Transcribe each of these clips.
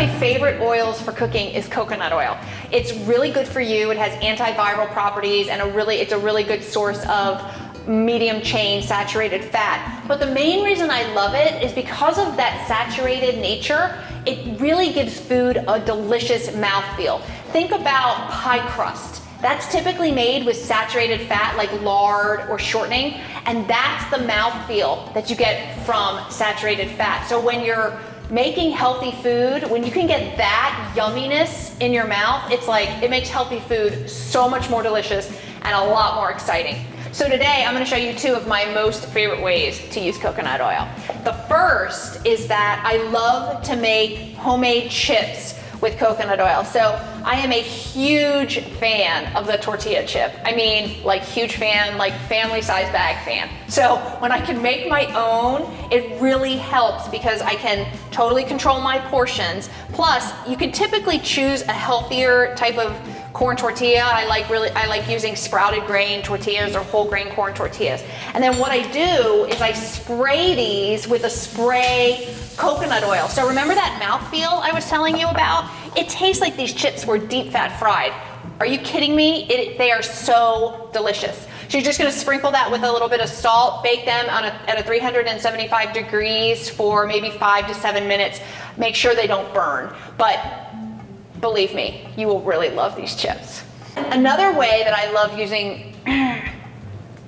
my favorite oils for cooking is coconut oil. It's really good for you. It has antiviral properties and it's a really good source of medium chain saturated fat. But the main reason I love it is because of that saturated nature. It really gives food a delicious mouthfeel. Think about pie crust. That's typically made with saturated fat like lard or shortening, and that's the mouthfeel that you get from saturated fat. So when you're making healthy food, when you can get that yumminess in your mouth, it's like, it makes healthy food so much more delicious and a lot more exciting. So today I'm going to show you two of my most favorite ways to use coconut oil. The first is that I love to make homemade chips with coconut oil. So I am a huge fan of the tortilla chip. I mean, like huge fan, like family size bag fan. So when I can make my own, it really helps because I can totally control my portions. Plus, you can typically choose a healthier type of corn tortilla. I like using sprouted grain tortillas or whole grain corn tortillas. And then what I do is I spray these with a spray coconut oil. So remember that mouthfeel I was telling you about? It tastes like these chips were deep fat fried. Are you kidding me? They are so delicious. So you're just gonna sprinkle that with a little bit of salt, bake them at a 375 degrees for maybe 5 to 7 minutes. Make sure they don't burn. But believe me, you will really love these chips. Another way that I love using,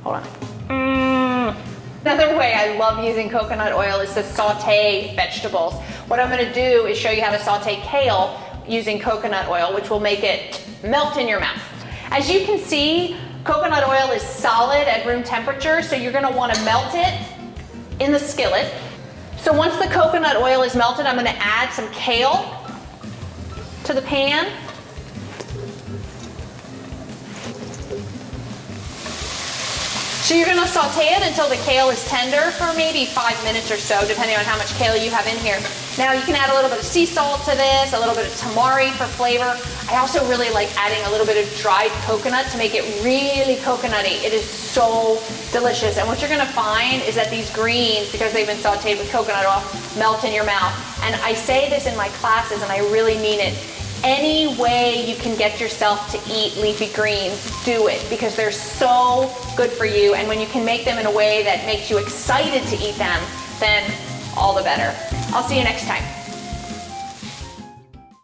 hold on. Another way I love using coconut oil is to saute vegetables. What I'm gonna do is show you how to saute kale using coconut oil, which will make it melt in your mouth. As you can see, coconut oil is solid at room temperature, so you're gonna wanna melt it in the skillet. So once the coconut oil is melted, I'm gonna add some kale to the pan. So you're gonna saute it until the kale is tender for maybe 5 minutes or so, depending on how much kale you have in here. Now you can add a little bit of sea salt to this, a little bit of tamari for flavor. I also really like adding a little bit of dried coconut to make it really coconutty. It is so delicious. And what you're gonna find is that these greens, because they've been sauteed with coconut oil, melt in your mouth. And I say this in my classes and I really mean it. Any way you can get yourself to eat leafy greens, do it, because they're so good for you. And when you can make them in a way that makes you excited to eat them, then all the better. I'll see you next time.